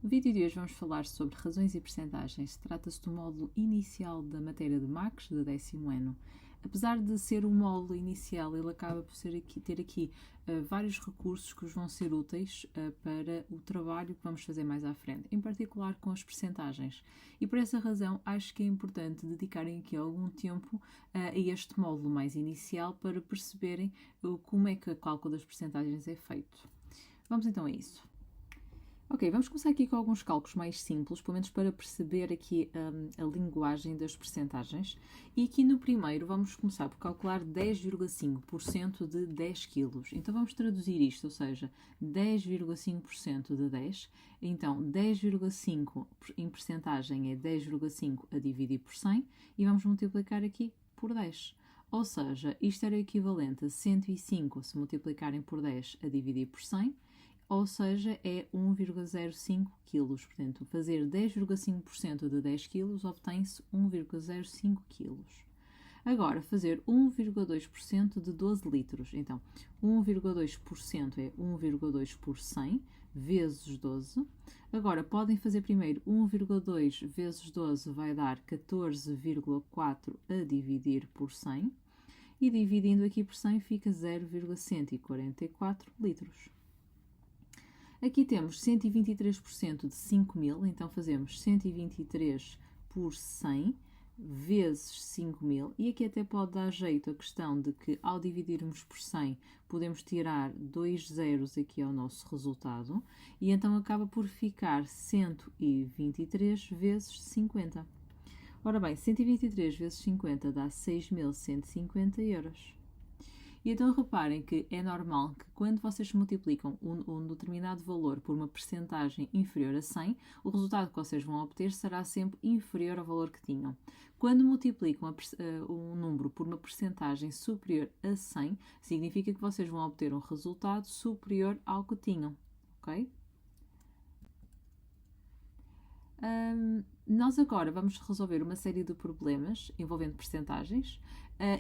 No vídeo de hoje vamos falar sobre razões e percentagens. Trata-se do módulo inicial da matéria de MACS, de 10º ano. Apesar de ser um módulo inicial, ele acaba por ter aqui vários recursos que vos vão ser úteis para o trabalho que vamos fazer mais à frente, em particular com as percentagens. E por essa razão acho que é importante dedicarem aqui algum tempo a este módulo mais inicial para perceberem como é que o cálculo das percentagens é feito. Vamos então a isso. Ok, vamos começar aqui com alguns cálculos mais simples, pelo menos para perceber aqui a linguagem das percentagens. E aqui no primeiro vamos começar por calcular 10,5% de 10 kg. Então vamos traduzir isto, ou seja, 10,5% de 10. Então 10,5 em percentagem é 10,5 a dividir por 100 e vamos multiplicar aqui por 10. Ou seja, isto era equivalente a 105 se multiplicarem por 10 a dividir por 100. Ou seja, é 1,05 kg. Portanto, fazer 10,5% de 10 kg obtém-se 1,05 kg. Agora, fazer 1,2% de 12 litros. Então, 1,2% é 1,2 por 100 vezes 12. Agora, podem fazer primeiro 1,2 vezes 12 vai dar 14,4 a dividir por 100. E dividindo aqui por 100 fica 0,144 litros. Aqui temos 123% de 5.000, então fazemos 123 por 100 vezes 5.000. E aqui até pode dar jeito a questão de que ao dividirmos por 100 podemos tirar 2 zeros aqui ao nosso resultado. E então acaba por ficar 123 vezes 50. Ora bem, 123 vezes 50 dá 6.150 euros. E então reparem que é normal que quando vocês multiplicam um determinado valor por uma percentagem inferior a 100, o resultado que vocês vão obter será sempre inferior ao valor que tinham. Quando multiplicam um número por uma percentagem superior a 100, significa que vocês vão obter um resultado superior ao que tinham, ok? Nós agora vamos resolver uma série de problemas envolvendo percentagens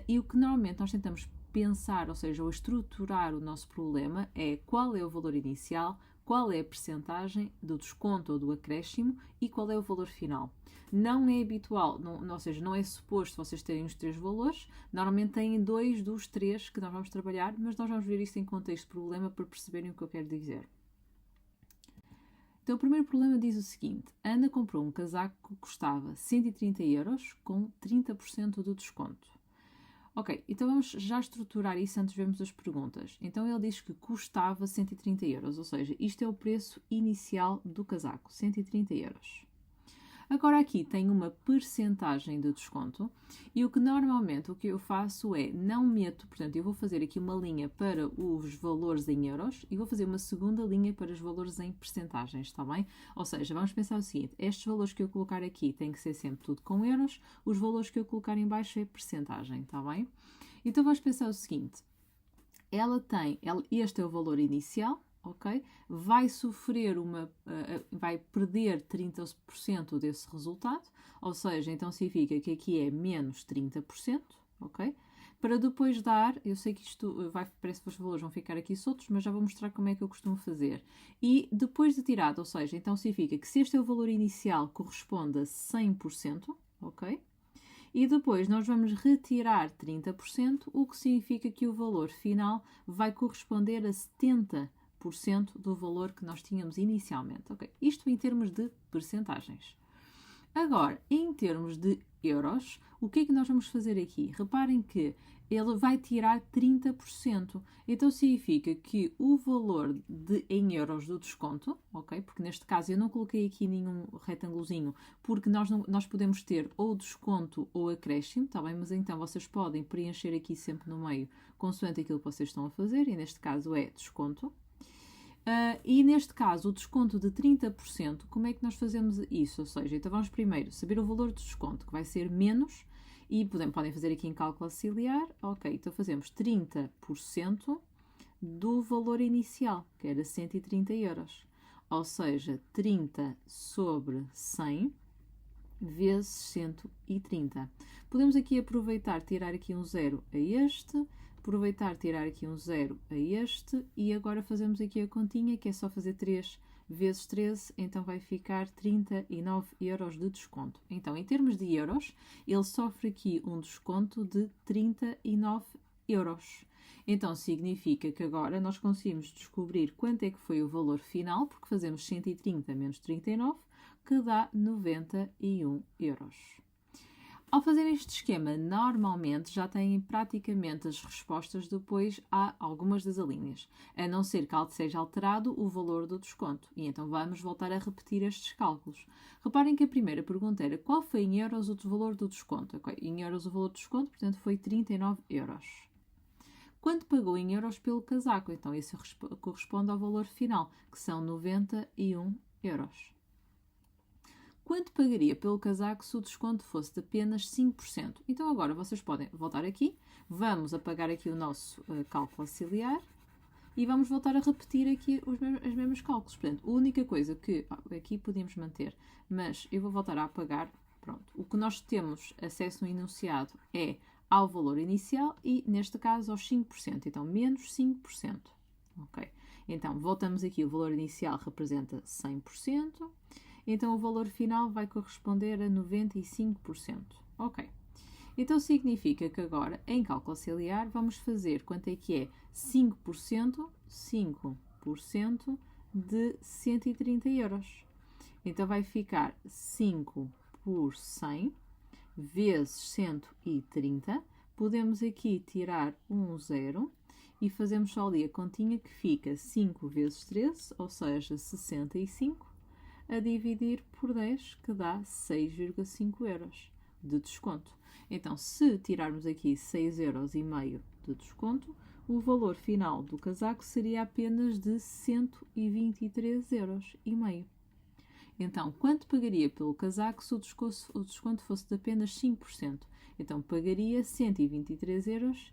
e o que normalmente nós tentamos pensar, ou seja, ou estruturar o nosso problema é qual é o valor inicial, qual é a percentagem do desconto ou do acréscimo e qual é o valor final. Não é habitual, ou seja, não é suposto vocês terem os três valores, normalmente têm dois dos três que nós vamos trabalhar, mas nós vamos ver isto em contexto de problema para perceberem o que eu quero dizer. Então o primeiro problema diz o seguinte: Ana comprou um casaco que custava 130 euros com 30% do desconto. Ok, então vamos já estruturar isso antes de vermos as perguntas. Então ele diz que custava 130 euros, ou seja, isto é o preço inicial do casaco, 130 euros. Agora aqui tem uma percentagem de desconto e o que normalmente o que eu faço é não meto, portanto eu vou fazer aqui uma linha para os valores em euros e vou fazer uma segunda linha para os valores em percentagens, está bem? Ou seja, vamos pensar o seguinte, estes valores que eu colocar aqui têm que ser sempre tudo com euros, os valores que eu colocar em baixo é percentagem, está bem? Então vamos pensar o seguinte, este é o valor inicial, ok? Vai sofrer vai perder 30% desse resultado, ou seja, então significa que aqui é menos 30%, ok? Para depois dar, eu sei que isto parece que os valores vão ficar aqui soltos, mas já vou mostrar como é que eu costumo fazer. E depois de tirado, ou seja, então significa que se este é o valor inicial, corresponde a 100%, ok? E depois nós vamos retirar 30%, o que significa que o valor final vai corresponder a 70% do valor que nós tínhamos inicialmente. Okay? Isto em termos de percentagens. Agora, em termos de euros, o que é que nós vamos fazer aqui? Reparem que ele vai tirar 30%. Então significa que o valor em euros do desconto, ok? Porque neste caso eu não coloquei aqui nenhum retângulozinho, porque nós podemos ter ou desconto ou acréscimo, tá bem? Mas então vocês podem preencher aqui sempre no meio, consoante aquilo que vocês estão a fazer, e neste caso é desconto. E neste caso, o desconto de 30%, como é que nós fazemos isso? Ou seja, então vamos primeiro saber o valor do desconto, que vai ser menos, e podem fazer aqui em cálculo auxiliar. Ok, então fazemos 30% do valor inicial, que era 130 euros. Ou seja, 30 sobre 100 vezes 130. Podemos aqui aproveitar, tirar aqui um zero a este, aproveitar, tirar aqui um zero a este e agora fazemos aqui a continha, que é só fazer 3 vezes 13, então vai ficar 39 euros de desconto. Então, em termos de euros, ele sofre aqui um desconto de 39 euros. Então, significa que agora nós conseguimos descobrir quanto é que foi o valor final, porque fazemos 130 menos 39, que dá 91 euros. Ao fazer este esquema, normalmente já têm praticamente as respostas depois a algumas das alíneas, a não ser que seja alterado o valor do desconto. E então vamos voltar a repetir estes cálculos. Reparem que a primeira pergunta era qual foi em euros o valor do desconto. Okay? Em euros o valor do desconto, portanto, foi 39 euros. Quanto pagou em euros pelo casaco? Então isso corresponde ao valor final, que são 91 euros. Quanto pagaria pelo casaco se o desconto fosse de apenas 5%? Então agora vocês podem voltar aqui, vamos apagar aqui o nosso cálculo auxiliar e vamos voltar a repetir aqui os mesmos cálculos. Portanto, a única coisa que aqui podemos manter, mas eu vou voltar a apagar, pronto. O que nós temos acesso no enunciado é ao valor inicial e, neste caso, aos 5%. Então, menos 5%. Ok? Então, voltamos aqui, o valor inicial representa 100%. Então, o valor final vai corresponder a 95%. Ok. Então, significa que agora, em cálculo auxiliar, vamos fazer quanto é que é 5%? 5% de 130 euros. Então, vai ficar 5 por 100 vezes 130. Podemos aqui tirar um zero e fazemos só ali a continha que fica 5 vezes 13, ou seja, 65. A dividir por 10, que dá 6,5 euros de desconto. Então, se tirarmos aqui 6,5 euros de desconto, o valor final do casaco seria apenas de 123,5 euros. Então, quanto pagaria pelo casaco se o desconto fosse de apenas 5%? Então, pagaria 123,5 euros.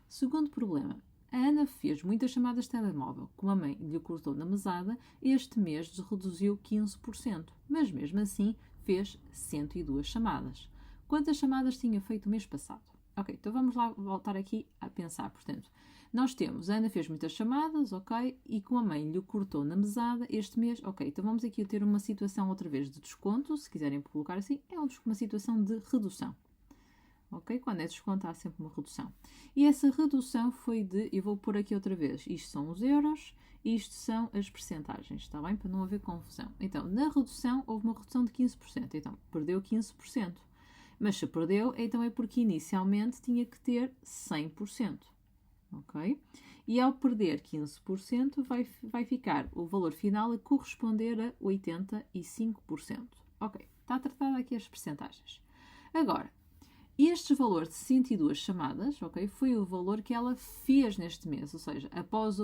Segundo problema. A Ana fez muitas chamadas de telemóvel. Como a mãe lhe cortou na mesada, este mês reduziu 15%, mas mesmo assim fez 102 chamadas. Quantas chamadas tinha feito o mês passado? Ok, então vamos lá voltar aqui a pensar. Portanto, nós temos, a Ana fez muitas chamadas, ok, e como a mãe lhe cortou na mesada este mês, ok, então vamos aqui ter uma situação outra vez de desconto, se quiserem colocar assim, é uma situação de redução. Ok? Quando é desconto há sempre uma redução. E essa redução foi de, eu vou pôr aqui outra vez, isto são os euros, isto são as percentagens, está bem? Para não haver confusão. Então, na redução, houve uma redução de 15%, então perdeu 15%. Mas se perdeu, então é porque inicialmente tinha que ter 100%, ok? E ao perder 15%, vai ficar o valor final a corresponder a 85%. Ok, está tratada aqui as percentagens. Agora, este valor de 102 chamadas, ok, foi o valor que ela fez neste mês, ou seja, após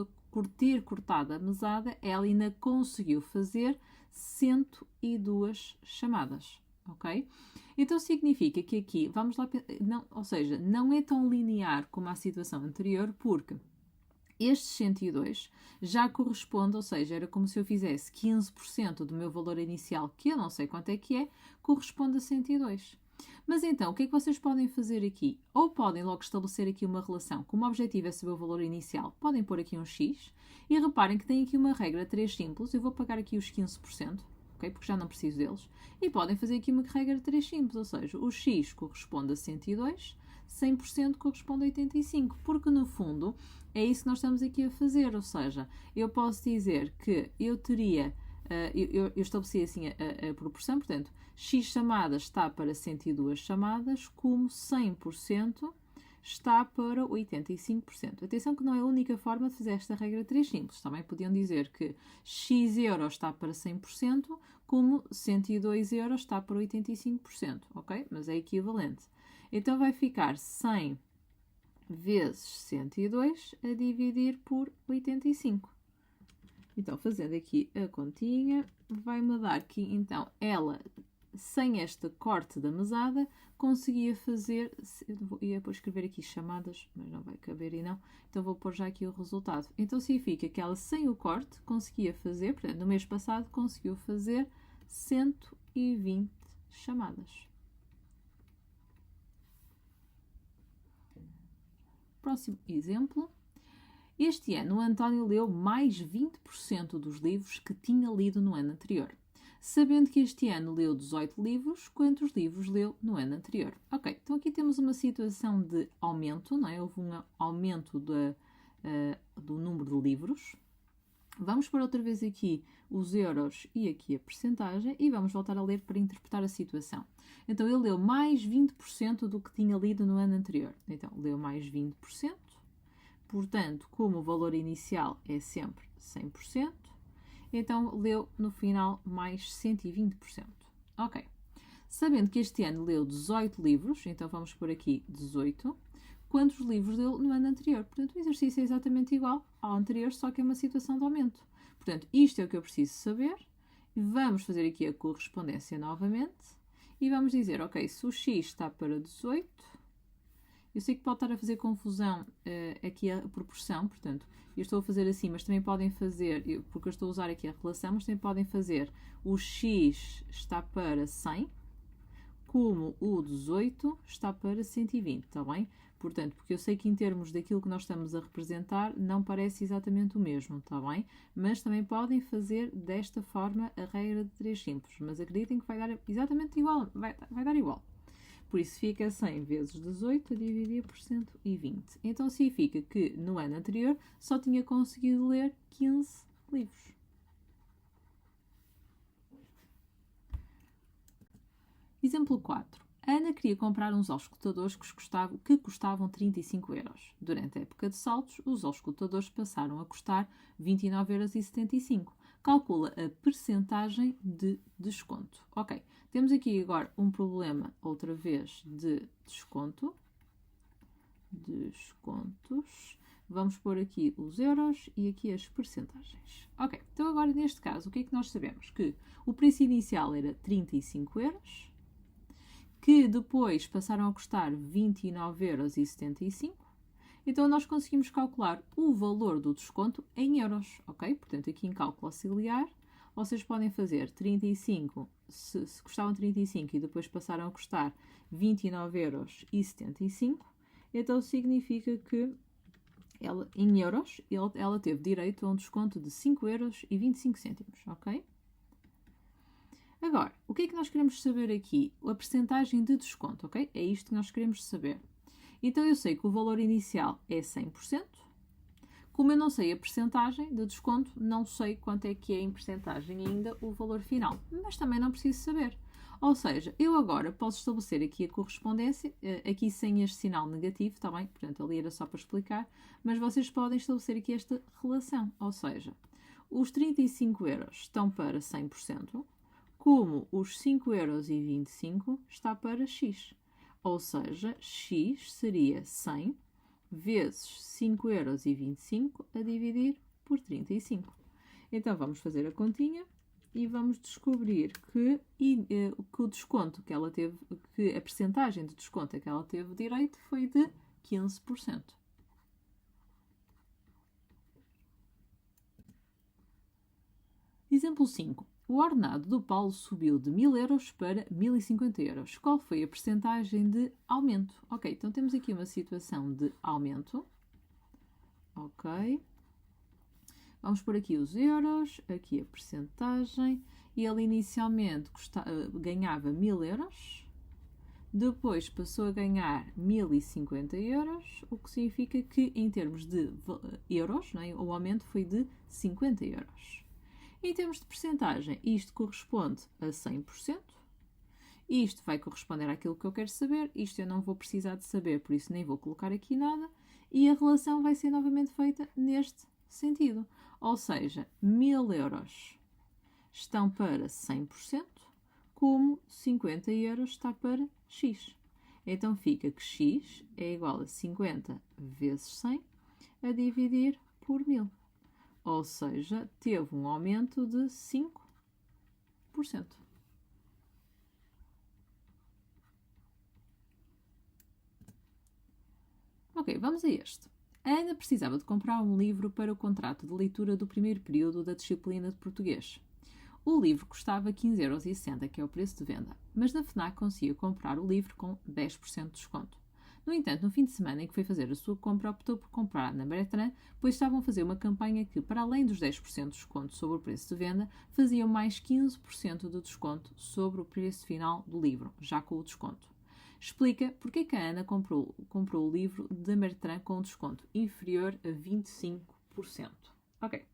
ter cortado a mesada, ela ainda conseguiu fazer 102 chamadas, ok? Então significa que aqui, vamos lá, ou seja, não é tão linear como a situação anterior, porque estes 102 já corresponde, ou seja, era como se eu fizesse 15% do meu valor inicial, que eu não sei quanto é, corresponde a 102. Mas então, o que é que vocês podem fazer aqui? Ou podem logo estabelecer aqui uma relação. Como o objetivo é saber o valor inicial, podem pôr aqui um X. E reparem que tem aqui uma regra 3 simples. Eu vou pagar aqui os 15%, ok? Porque já não preciso deles. E podem fazer aqui uma regra 3 simples, ou seja, o X corresponde a 102, 100% corresponde a 85. Porque, no fundo, é isso que nós estamos aqui a fazer. Ou seja, eu posso dizer que eu teria... eu estabeleci assim a proporção, portanto, X chamadas está para 102 chamadas, como 100% está para 85%. Atenção que não é a única forma de fazer esta regra 3 simples. Também podiam dizer que X euros está para 100%, como 102 euros está para 85%, ok? Mas é equivalente. Então vai ficar 100 vezes 102 a dividir por 85. Então, fazendo aqui a continha, vai-me dar que, então, ela, sem este corte da mesada, conseguia fazer... Ia depois escrever aqui chamadas, mas não vai caber e não. Então, vou pôr já aqui o resultado. Então, significa que ela, sem o corte, conseguia fazer, portanto, no mês passado, conseguiu fazer 120 chamadas. Próximo exemplo. Este ano, o António leu mais 20% dos livros que tinha lido no ano anterior. Sabendo que este ano leu 18 livros, quantos livros leu no ano anterior? Ok, então aqui temos uma situação de aumento, não é? Houve um aumento do número de livros. Vamos pôr outra vez aqui os euros e aqui a percentagem e vamos voltar a ler para interpretar a situação. Então, ele leu mais 20% do que tinha lido no ano anterior. Então, leu mais 20%. Portanto, como o valor inicial é sempre 100%, então leu no final mais 120%. Ok. Sabendo que este ano leu 18 livros, então vamos pôr aqui 18. Quantos livros leu no ano anterior? Portanto, o exercício é exatamente igual ao anterior, só que é uma situação de aumento. Portanto, isto é o que eu preciso saber. Vamos fazer aqui a correspondência novamente. E vamos dizer, ok, se o x está para 18, eu sei que pode estar a fazer confusão aqui a proporção, portanto, eu estou a fazer assim, mas também podem fazer, porque eu estou a usar aqui a relação, mas também podem fazer o x está para 100, como o 18 está para 120, está bem? Portanto, porque eu sei que em termos daquilo que nós estamos a representar, não parece exatamente o mesmo, está bem? Mas também podem fazer desta forma a regra de 3 simples, mas acreditem que vai dar exatamente igual, vai dar igual. Por isso fica 100 vezes 18 a dividir por 120. Então significa que no ano anterior só tinha conseguido ler 15 livros. Exemplo 4. A Ana queria comprar uns auscultadores que custavam 35 euros. Durante a época de saltos, os auscultadores passaram a custar 29,75 euros. Calcula a percentagem de desconto. Ok, temos aqui agora um problema, outra vez, de desconto. Descontos. Vamos pôr aqui os euros e aqui as percentagens. Ok, então agora neste caso, o que é que nós sabemos? Que o preço inicial era 35 euros, que depois passaram a custar 29,75 euros. Então, nós conseguimos calcular o valor do desconto em euros, ok? Portanto, aqui em cálculo auxiliar, vocês podem fazer 35, se custavam 35 e depois passaram a custar 29,75 euros, então significa que em euros ela teve direito a um desconto de 5,25 euros, ok? Agora, o que é que nós queremos saber aqui? A percentagem de desconto, ok? É isto que nós queremos saber. Então, eu sei que o valor inicial é 100%. Como eu não sei a percentagem de desconto, não sei quanto é que é em percentagem ainda o valor final. Mas também não preciso saber. Ou seja, eu agora posso estabelecer aqui a correspondência, aqui sem este sinal negativo, está bem? Portanto, ali era só para explicar. Mas vocês podem estabelecer aqui esta relação. Ou seja, os 35 euros estão para 100%. Como os 5,25 euros está para x. Ou seja, x seria 100 vezes 5,25 euros a dividir por 35. Então, vamos fazer a continha e vamos descobrir que o desconto que ela teve, que a percentagem de desconto a que ela teve direito foi de 15%. Exemplo 5. O ordenado do Paulo subiu de 1.000 euros para 1.050 euros. Qual foi a percentagem de aumento? Ok, então temos aqui uma situação de aumento. Ok. Vamos pôr aqui os euros, aqui a percentagem. E ele inicialmente ganhava 1.000 euros. Depois passou a ganhar 1.050 euros, o que significa que em termos de euros, não é? O aumento foi de 50 euros. Em termos de percentagem, isto corresponde a 100%. Isto vai corresponder àquilo que eu quero saber. Isto eu não vou precisar de saber, por isso nem vou colocar aqui nada. E a relação vai ser novamente feita neste sentido. Ou seja, 1.000 euros estão para 100%, como 50 euros está para x. Então fica que x é igual a 50 vezes 100 a dividir por 1.000. Ou seja, teve um aumento de 5%. Ok, vamos a este. A Ana precisava de comprar um livro para o contrato de leitura do primeiro período da disciplina de português. O livro custava 15,60 €, que é o preço de venda, mas na FNAC conseguia comprar o livro com 10% de desconto. No entanto, no fim de semana em que foi fazer a sua compra, optou por comprar na Bertrand, pois estavam a fazer uma campanha que, para além dos 10% de desconto sobre o preço de venda, faziam mais 15% de desconto sobre o preço final do livro, já com o desconto. Explica porque é que a Ana comprou o livro da Bertrand com desconto inferior a 25%. Ok.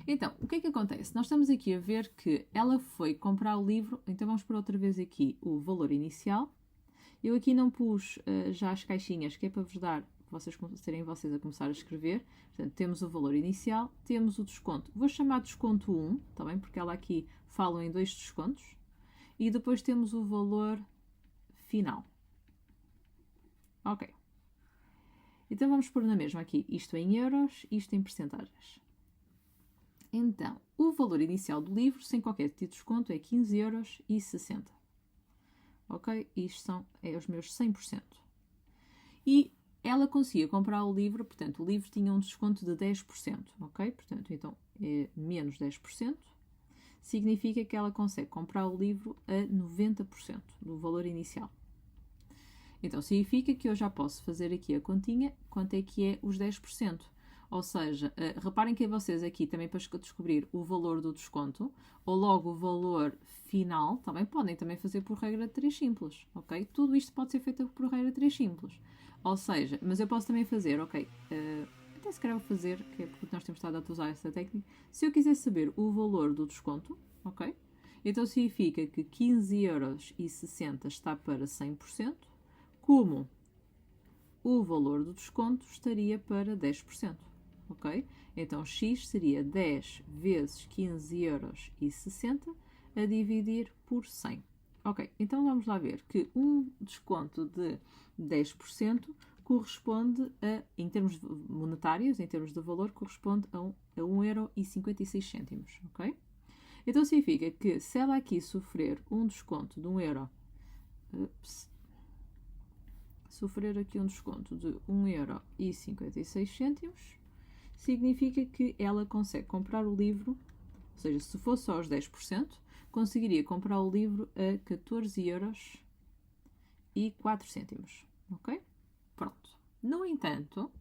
Então, o que é que acontece? Nós estamos aqui a ver que ela foi comprar o livro, então vamos pôr outra vez aqui o valor inicial. Eu aqui não pus já as caixinhas, que é para vos dar, serem vocês a começar a escrever. Portanto, temos o valor inicial, temos o desconto. Vou chamar desconto 1, está bem? Porque ela aqui fala em 2 descontos. E depois temos o valor final. Ok. Então vamos pôr na mesma aqui, isto em euros, isto em percentagens. Então, o valor inicial do livro, sem qualquer tipo de desconto, é 15,60€. Ok? Isto são os meus 100%. E ela conseguia comprar o livro, portanto, o livro tinha um desconto de 10%. Ok? Portanto, então, é menos 10%. Significa que ela consegue comprar o livro a 90% do valor inicial. Então, significa que eu já posso fazer aqui a continha, quanto é que é os 10%. Ou seja, reparem que vocês aqui também para descobrir o valor do desconto, ou logo o valor final, também podem também fazer por regra de 3 simples, ok? Tudo isto pode ser feito por regra de 3 simples. Ou seja, mas eu posso também fazer, ok, até se calhar vou fazer, que é porque nós temos estado a usar essa técnica, se eu quiser saber o valor do desconto, ok? Então significa que 15,60€ está para 100%, como o valor do desconto estaria para 10%. Ok? Então, x seria 10 vezes 15,60€ a dividir por 100. Ok, então vamos lá ver que um desconto de 10% corresponde a, em termos monetários, em termos de valor, corresponde a 1,56€. Ok? Então significa que se ela aqui sofrer um desconto de 1€, sofrer aqui um desconto de 1,56€, significa que ela consegue comprar o livro, ou seja, se fosse só os 10%, conseguiria comprar o livro a 14,04€. Ok? Pronto. No entanto,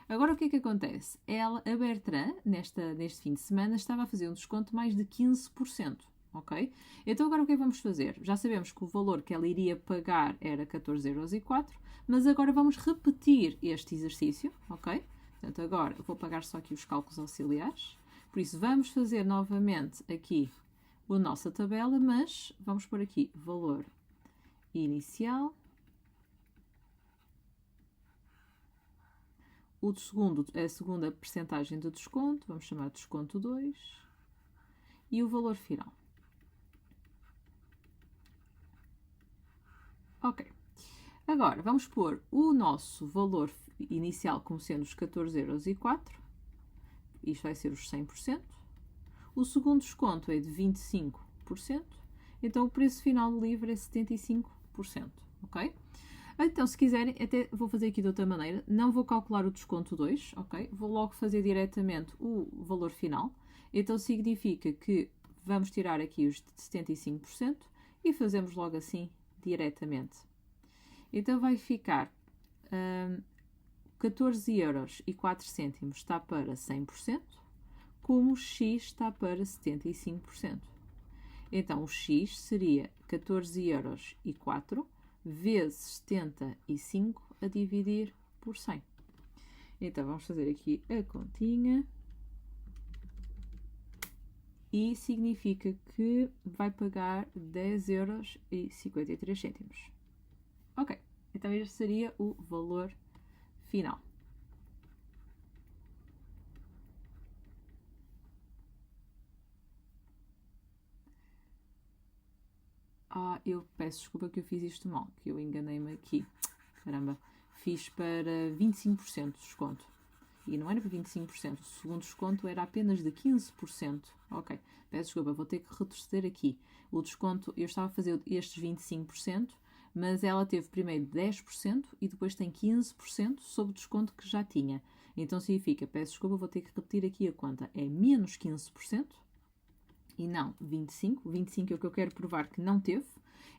agora o que é que acontece? A Bertrand, neste fim de semana, estava a fazer um desconto mais de 15%. Ok? Então agora o que é que vamos fazer? Já sabemos que o valor que ela iria pagar era 14,04€, mas agora vamos repetir este exercício, ok? Portanto, agora vou pagar só aqui os cálculos auxiliares. Por isso, vamos fazer novamente aqui a nossa tabela, mas vamos pôr aqui valor inicial. A segunda percentagem de desconto, vamos chamar de desconto 2. E o valor final. Ok. Agora, vamos pôr o nosso valor inicial como sendo os 14,04€. Isto vai ser os 100%. O segundo desconto é de 25%. Então, o preço final do livro é 75%. Ok? Então, se quiserem, até vou fazer aqui de outra maneira. Não vou calcular o desconto 2, ok? Vou logo fazer diretamente o valor final. Então, significa que vamos tirar aqui os 75% e fazemos logo assim diretamente. Então, vai ficar 14,04€ está para 100%, como o x está para 75%. Então, o x seria 14,04€ vezes 75 a dividir por 100. Então, vamos fazer aqui a continha. E significa que vai pagar 10,53€. Ok, então este seria o valor final. Eu peço desculpa que eu fiz isto mal, que eu enganei-me aqui. Caramba, fiz para 25% de desconto. E não era para 25%, o segundo desconto era apenas de 15%. Ok, peço desculpa, vou ter que retroceder aqui. O desconto, eu estava a fazer estes 25%, mas ela teve primeiro 10% e depois tem 15% sobre o desconto que já tinha. Então significa, peço desculpa, vou ter que repetir aqui a conta, é menos 15%, e não 25. 25 é o que eu quero provar que não teve.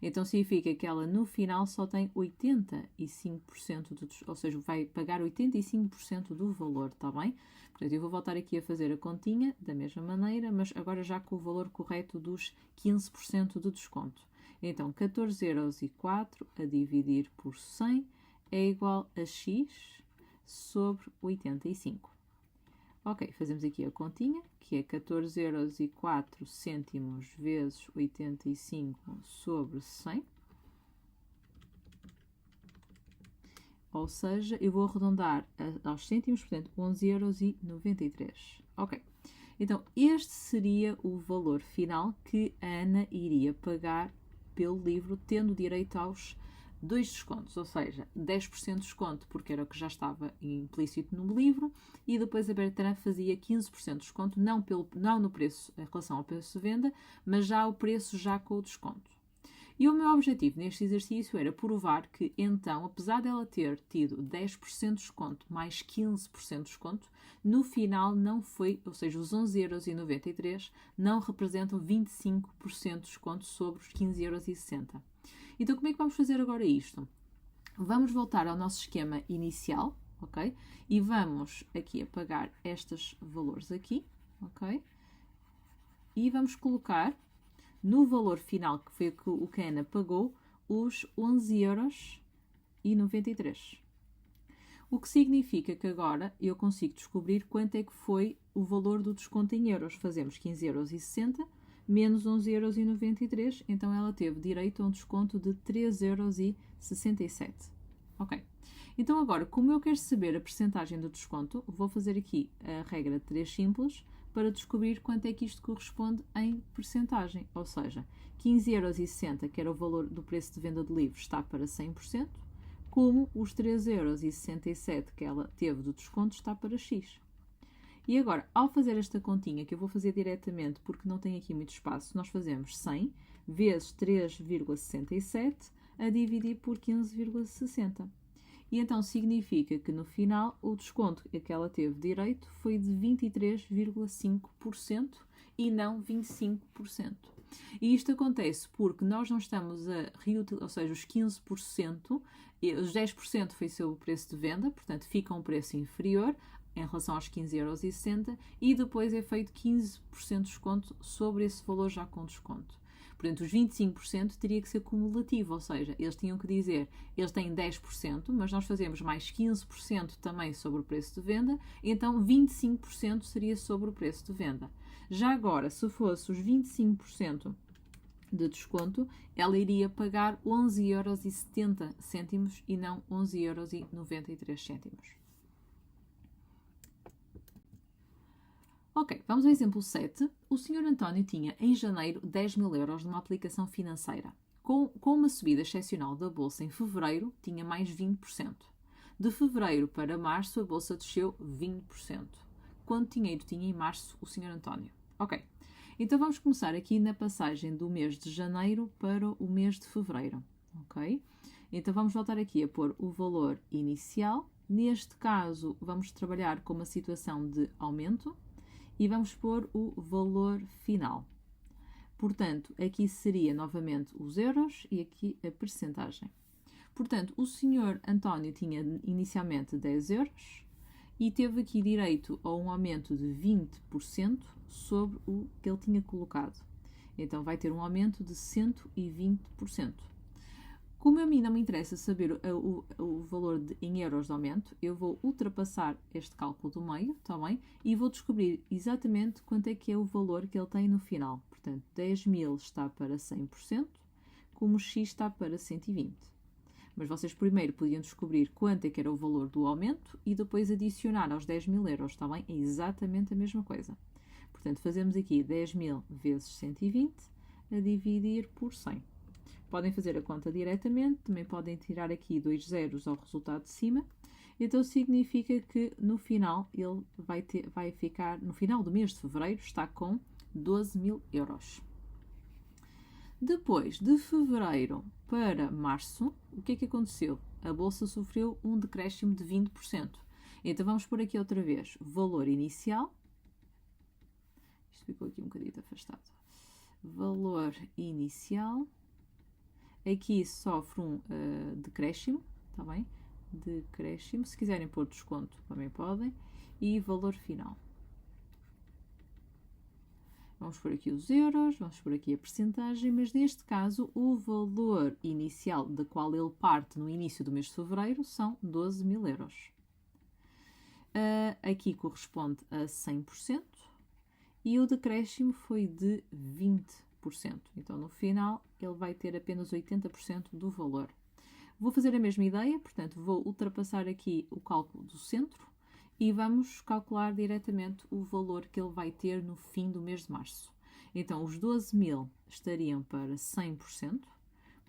Então significa que ela no final só tem 85%, ou seja, vai pagar 85% do valor, está bem? Portanto, eu vou voltar aqui a fazer a continha da mesma maneira, mas agora já com o valor correto dos 15% de desconto. Então, 14,04€ a dividir por 100 é igual a x sobre 85. Ok, fazemos aqui a continha, que é 14,04€ vezes 85 sobre 100. Ou seja, eu vou arredondar aos cêntimos, portanto, 11,93€. Ok, então este seria o valor final que a Ana iria pagar pelo livro, tendo direito aos 2 descontos, ou seja, 10% de desconto, porque era o que já estava implícito no livro, e depois a Bertrand fazia 15% de desconto, não no preço em relação ao preço de venda, mas já o preço já com o desconto. E o meu objetivo neste exercício era provar que, então, apesar dela ter tido 10% de desconto mais 15% de desconto, no final não foi, ou seja, os 11,93€ não representam 25% de desconto sobre os 15,60€. Então, como é que vamos fazer agora isto? Vamos voltar ao nosso esquema inicial, ok? E vamos aqui apagar estes valores aqui, ok? E vamos colocar no valor final, que foi o que a Ana pagou, os 11,93€. O que significa que agora eu consigo descobrir quanto é que foi o valor do desconto em euros. Fazemos 15,60€ menos 11,93€, então ela teve direito a um desconto de 3,67€. Ok. Então agora, como eu quero saber a percentagem do desconto, vou fazer aqui a regra de 3 simples para descobrir quanto é que isto corresponde em percentagem. Ou seja, 15,60€, que era o valor do preço de venda do livro, está para 100%, como os 3,67€ que ela teve do desconto está para X. E agora, ao fazer esta continha, que eu vou fazer diretamente porque não tem aqui muito espaço, nós fazemos 100 vezes 3,67 a dividir por 15,60. E então significa que no final o desconto a que ela teve direito foi de 23,5% e não 25%. E isto acontece porque nós não estamos a reutilizar, ou seja, os 15%, os 10% foi sobre o preço de venda, portanto fica um preço inferior em relação aos 15,60€ e depois é feito 15% de desconto sobre esse valor já com desconto. Portanto, os 25% teria que ser cumulativo, ou seja, eles tinham que dizer, eles têm 10%, mas nós fazemos mais 15% também sobre o preço de venda, então 25% seria sobre o preço de venda. Já agora, se fosse os 25% de desconto, ela iria pagar 11,70€ e não 11,93€. Ok, vamos ao exemplo 7. O Sr. António tinha, em janeiro, 10.000€ numa aplicação financeira. Com uma subida excepcional da Bolsa em fevereiro, tinha mais 20%. De fevereiro para março, a Bolsa desceu 20%. Quanto dinheiro tinha em março o Sr. António? Ok, então vamos começar aqui na passagem do mês de janeiro para o mês de fevereiro. Ok? Então vamos voltar aqui a pôr o valor inicial. Neste caso, vamos trabalhar com uma situação de aumento. E vamos pôr o valor final. Portanto, aqui seria novamente os euros e aqui a percentagem. Portanto, o Sr. António tinha inicialmente 10€ e teve aqui direito a um aumento de 20% sobre o que ele tinha colocado. Então, vai ter um aumento de 120%. Como a mim não me interessa saber o valor em euros de aumento, eu vou ultrapassar este cálculo do meio, está bem? E vou descobrir exatamente quanto é que é o valor que ele tem no final. Portanto, 10.000 está para 100%, como X está para 120%. Mas vocês primeiro podiam descobrir quanto é que era o valor do aumento e depois adicionar aos 10.000€, está bem? É exatamente a mesma coisa. Portanto, fazemos aqui 10.000 vezes 120 a dividir por 100. Podem fazer a conta diretamente, também podem tirar aqui 2 zeros ao resultado de cima. Então significa que no final ele vai ficar, no final do mês de fevereiro, está com 12.000€. Depois de fevereiro para março, o que é que aconteceu? A Bolsa sofreu um decréscimo de 20%. Então vamos por aqui outra vez, valor inicial. Isto ficou aqui um bocadinho afastado. valor inicial, aqui sofre um decréscimo, está bem? Decréscimo, se quiserem pôr desconto também podem, e valor final. Vamos pôr aqui os euros, vamos pôr aqui a percentagem, mas neste caso o valor inicial da qual ele parte no início do mês de fevereiro são 12.000 euros. Aqui corresponde a 100% e o decréscimo foi de 20%. Então no final ele vai ter apenas 80% do valor. Vou fazer a mesma ideia, portanto vou ultrapassar aqui o cálculo do centro e vamos calcular diretamente o valor que ele vai ter no fim do mês de março. Então, os 12.000 estariam para 100%,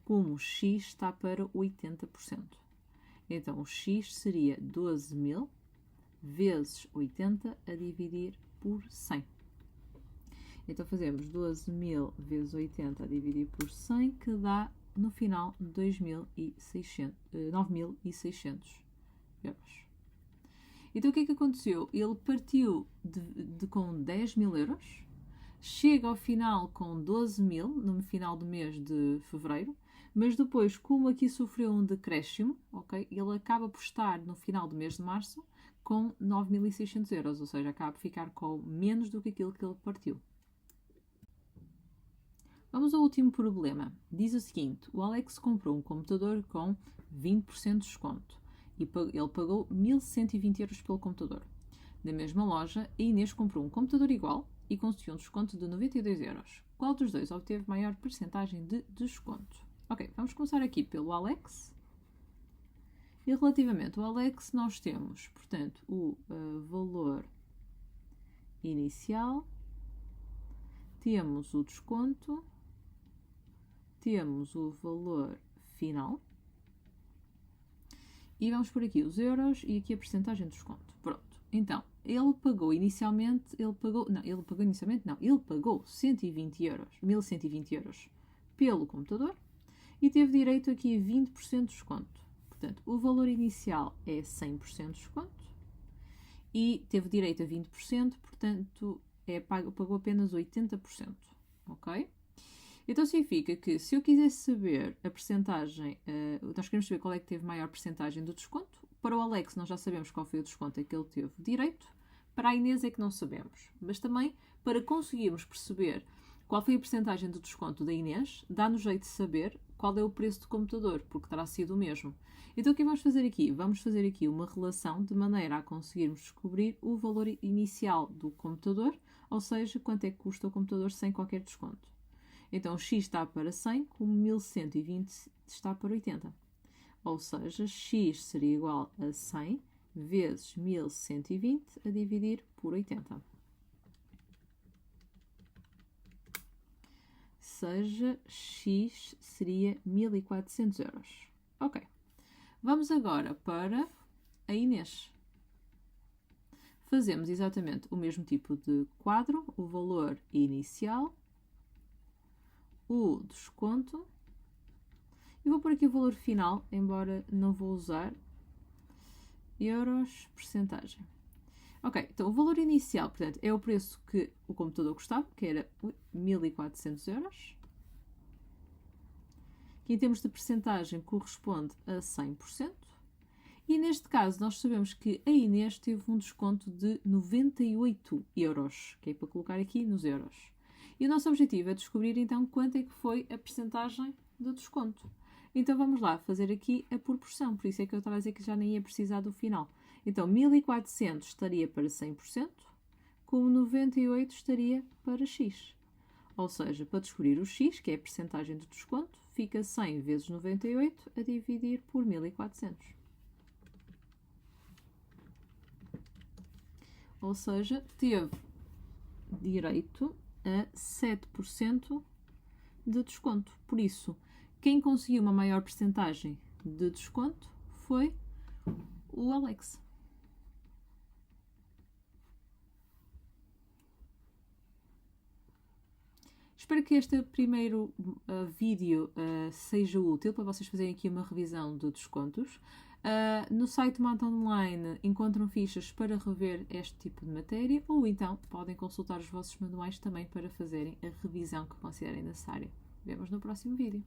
como o X está para 80%. Então, o X seria 12.000 vezes 80 a dividir por 100. Então, fazemos 12.000 vezes 80 a dividir por 100, que dá, no final, 9.600 euros. Então, o que é que aconteceu? Ele partiu com 10.000 euros, chega ao final com 12.000, no final do mês de fevereiro, mas depois, como aqui sofreu um decréscimo, okay, ele acaba por estar no final do mês de março com 9.600 euros, ou seja, acaba por ficar com menos do que aquilo que ele partiu. Vamos ao último problema. Diz o seguinte: o Alex comprou um computador com 20% de desconto e ele pagou 1.120 euros pelo computador. Na mesma loja, a Inês comprou um computador igual e conseguiu um desconto de 92 euros. Qual dos dois obteve maior percentagem de desconto? Ok, vamos começar aqui pelo Alex. E relativamente ao Alex, nós temos, portanto, o valor inicial, temos o desconto, temos o valor final e vamos por aqui os euros e aqui a percentagem de desconto. Pronto, então, ele pagou 120 euros, 1.120 euros pelo computador e teve direito aqui a 20% de desconto. Portanto, o valor inicial é 100% de desconto e teve direito a 20%, portanto, pagou apenas 80%, ok? Então significa que se eu quisesse saber a percentagem, nós queremos saber qual é que teve maior percentagem do desconto. Para o Alex nós já sabemos qual foi o desconto a que ele teve direito, para a Inês é que não sabemos. Mas também, para conseguirmos perceber qual foi a percentagem do desconto da Inês, dá-nos jeito de saber qual é o preço do computador, porque terá sido o mesmo. Então o que vamos fazer aqui? Vamos fazer aqui uma relação de maneira a conseguirmos descobrir o valor inicial do computador, ou seja, quanto é que custa o computador sem qualquer desconto. Então, x está para 100, como 1.120 está para 80. Ou seja, x seria igual a 100 vezes 1.120 a dividir por 80. Seja, x seria 1.400 euros. Ok. Vamos agora para a Inês. Fazemos exatamente o mesmo tipo de quadro, o valor inicial, o desconto, e vou pôr aqui o valor final, embora não vou usar, euros, percentagem. Ok, então o valor inicial, portanto, é o preço que o computador custava, que era 1.400 euros, que em termos de percentagem corresponde a 100%, e neste caso nós sabemos que a Inês teve um desconto de 98 euros, que é para colocar aqui nos euros. E o nosso objetivo é descobrir então quanto é que foi a percentagem do desconto. Então vamos lá fazer aqui a proporção, por isso é que eu estava a dizer que já nem ia precisar do final. Então 1.400 estaria para 100%, como 98 estaria para x. Ou seja, para descobrir o x, que é a percentagem do desconto, fica 100 vezes 98 a dividir por 1.400. Ou seja, teve direito a 7% de desconto. Por isso, quem conseguiu uma maior percentagem de desconto foi o Alex. Espero que este primeiro vídeo seja útil para vocês fazerem aqui uma revisão de descontos. No site Mata Online encontram fichas para rever este tipo de matéria ou então podem consultar os vossos manuais também para fazerem a revisão que considerem necessária. Vemos no próximo vídeo.